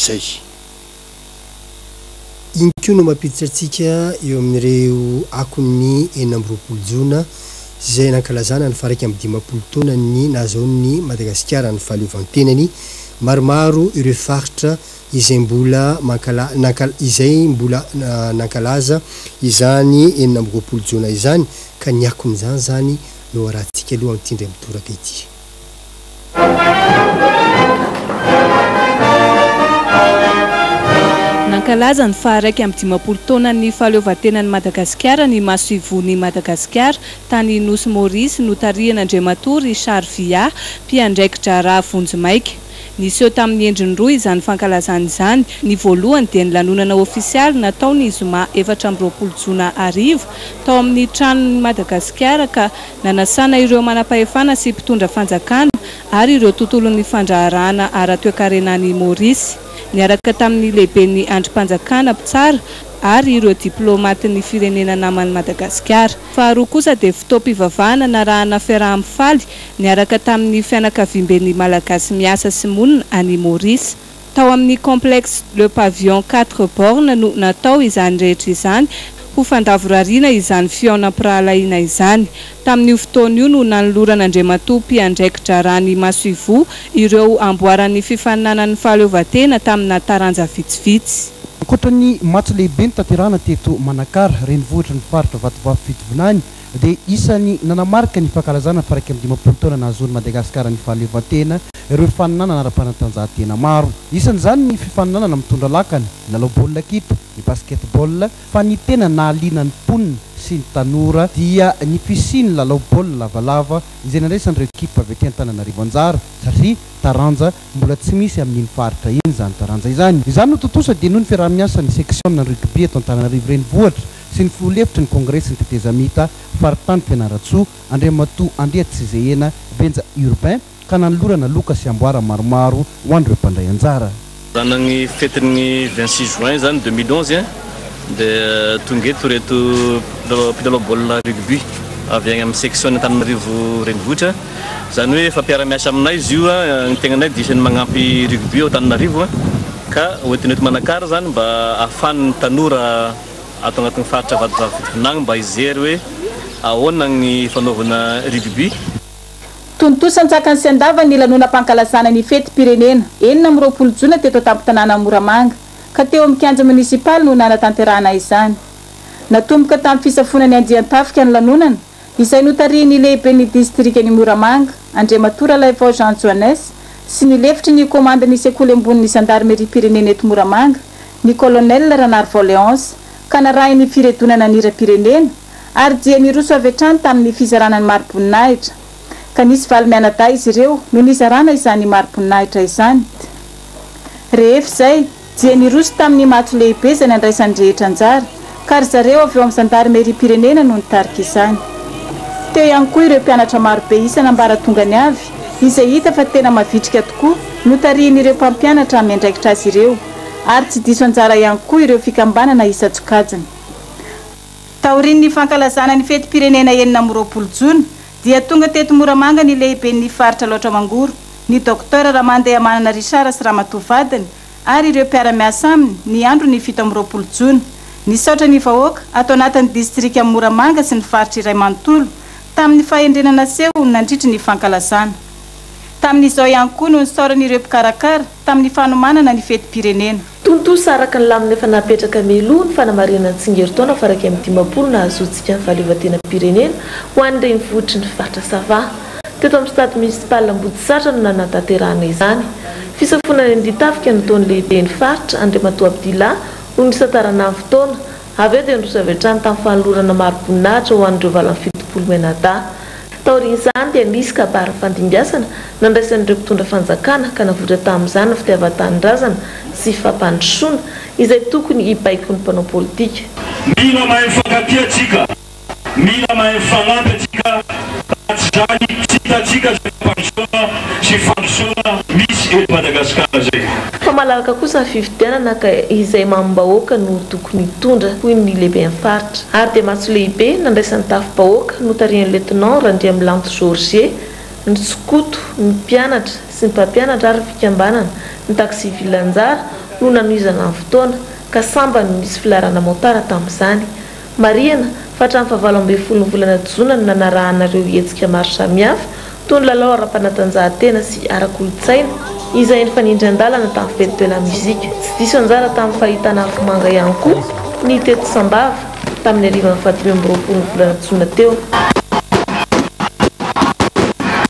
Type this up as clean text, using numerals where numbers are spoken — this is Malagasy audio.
zay. Inko no mampiditrantsika eo amin'ireo akon'ny 4 jona zay nankalazana ny faraiky amin'ny 10 taona ny nazahoan'ny Madagasikara ny fahaleovantenany. Maromaro ireo faritra izay mbola nankalaza izany 4 jona izany ka ny akon'izany zany no arahantsika aloha mitindry amin'ny toraka ity. Nankalaza ny faharaiky amin'ny 10 taona ny fahaleovantenan'ny Madagasikara ny masoivon'ny Madagasikara tany Nosy Maurice Notarian'Andriamatory Richard Via mpiandraikitra raha Vonjimaika. Niseho tamin'ny endriny roa izany fankalazana izany. Ny voalohany dia ny lanonana ofisialy nataony zoma 24 jona arivo tao amin'ny tranon'ny Madagasikara ka nanasana ireo manam-pahefana sy mpitondra fanjakana ary ireo tontolon'ny fandraharana ara-toekarenan'i Maurice. Niaraka tamin'ny lehiben'ny andrim-panjakana mpitsara ary ireo diplomatin'ny firenena naman'ny Madagasikara. Faharoa kosa dia fitaom-pivavahana narahana fiaraha-mifaly niaraka tamin'ny fianakaviam-ben'ny malagasy miasa sy monina any Maurice. Tao amin'ny complexe Le Pavillon 4 bornes no natao izany rehetra izany ho fandavorariana izany fiaonam-pirahalaina izany. Tamin'io fotoana io no nanoloran'Andriamatoa mpiandraikitra rany Masoivo ireo amboaran'ny fifaninanan'ny fahaleovantena tamina taranja vitsivitsy. Ankoatran'ny matso lehibe ny tanterahana teto Manakara renivohitra ny faritra Vatovavy Fitovonany dia isany nanamarika ny fankalazana faraiky amin'ny 10 taona nahazoan'ny Madagasikara ny fahaleovantena ireo fifaninana ara-panatanjahantena maro. Isan'izany ny fifaninana mitondra lakana, ny lalao baolina kitra, ny basketball, fa ny tena nahaliana ny mponina sy ny tanora dia ny pisiny lalao baolina lavalava izay nandraisan'ireo ekipa avy aty Antananarivo Anjara satria taranja mbola tsy misy amin'iny faritra iny zany taranja izany. Izany no totosa dia noho ny fiaraha-miasa ny section na rugby eto Antananarivo renivohitra sy ny fiolefitra ny kongresy ny tetezamita faritany Fianaratsoa Andriamatoa Andrea Tsizehena Benja Urbain ka nanolorana Lucas Amboara maromaro ho an'ireo mpandray anjara. Zanany fetin'ny 26 juin zany 2011 dia tonga eto reto mpilalao baolina rugby avy agny amin'ny section Antananarivo renivohitra. Zany hoe fampiara-miasa aminay izy io ny tegnanay dia isany magnampy rugby ao Antananarivo ka hoentin'eto Manakara zany mba ahafahan'ny tanora ato agnatin'ny faritra Vatovavy Fitovonany mba hijery hoe ahoana ny fanaovana rugby. Tontosan-tsakan'ny sy andava ny lanonam-pankalazana ny fetim-pirenena 20 jona teto tampon-tanàna Moramanga ka teo amin'ny kianja munisipaly no nanatanterahana izany. Natomboka tamin'ny fisafonany Andian-tafika ny lanonana izay notarian'ny lehiben'ny distrikany Moramanga Andriamatoa Laivao Jean Joannes sy ny lefitry ny komandany sekoly ambonin'ny zandarmerie pirenena eto Moramanga ny colonel Ranarvo Léonce ka narahin'ny firedonana nira-pirenena ary dia niroso avy hatrany tamin'ny fizarana ny mari-boninahitra ka nisy valy-mianadahy izy ireo no nizarana izany mari-boninahitra izany. Rehefa izay dia niroso tamin'ny matso lehibe izay nandraisan'ny rehetra anjara ka ry zareo avy eo amin'ny zandarmerie pirenena no nitarika izany. Teo ihany koa ireo mpianatra marobe isan'ambaratonga ny avy izay hita fa tena mavitrika tokoa no tarihin'ireo mpampianatra miandraikitra azy ireo ary tsy diso anjara ihany koa ireo fikambanana isa-tsokajiny. Taorian'ny fankalazana ny fetim-pirenena 20 jona dia tonga teto Moramanga ny lehiben'ny faritra loatra mangoro ny Dr Ramandeha Manana Richard sy Ramatoa vadiny ary ireo mpiara-miasa aminy ny andro ny 17 jona. Nisaotra ny vahoaka atao anatin'ny district amin'ny Moramanga sy ny faritra iray manontolo tamin'ny fahendrenana seho nandritry ny fankalazana. Tamin'izao ihany koa no nisaoran'ireo mpikarakara tamin'ny fanomanana ny fetim-pirenena. Tontosa araka ny lamina efa napetraka mialoha ny fanamarihana ny tsingeritaona faraiky amin'ny 10 nahazoantsika ny fahaleovantena-pirenena ho an'ny renivohitry ny faritra Sava. Teto amin'ny stade municipal Ambodisatra no nanatanterahana izany. Fisafonany Anditafika ny taon'ny lehiben'ny faritra Andriamatoa Abdila no nisantarana ny fotoana avy eo dia niroso avy hatrany tamin'ny fanolorana mari-boninahitra ho an'ireo valan'ny fitopolo menada. Taorian'izany dia nisy kabary fandimbiasana nandraisan'ireo mpitondra fanjakana ka navotra tamin'izany ny fitiavan-tanindrazana sy fampandrosoana izay tokony hibaiko ny mpanao politika. Mila mahay mifankatia atsika, mila mahay mifagnampy atsika, ratsy zany tsy hitatsika sy fandrosoana misy eto Madagasikara zay. Fa malalaka kosa ny fifidianana ka izay mamim-bahoaka no tokony hitondra hoy ny lehiben'ny faritra. Ary dia matso lehibe nandraisan'ny tafim-bahoaka no tarihan'ny lieutenant Randriamilanto Georgier, ny tsikoto, ny mpianatra sy ny mpampianatra ary fikambanana ny taksi vilanjara no nanoizana amin'ny fotoana ka samba no misy filarana motara tamin'izany. Mariana fa hatramin'ny 17 volana Jona no nanarahanareo hetsika maro samihafa toy ny lalao ara-panatanjahantena sy ara-kolontsaina izay nifanindry-andalana tamin'ny fety de la musique. Tsy diso anjara tamin'ny fahitana afomanga ihany koa ny teto Sambava tamin'ny 2020 volana Jona teo.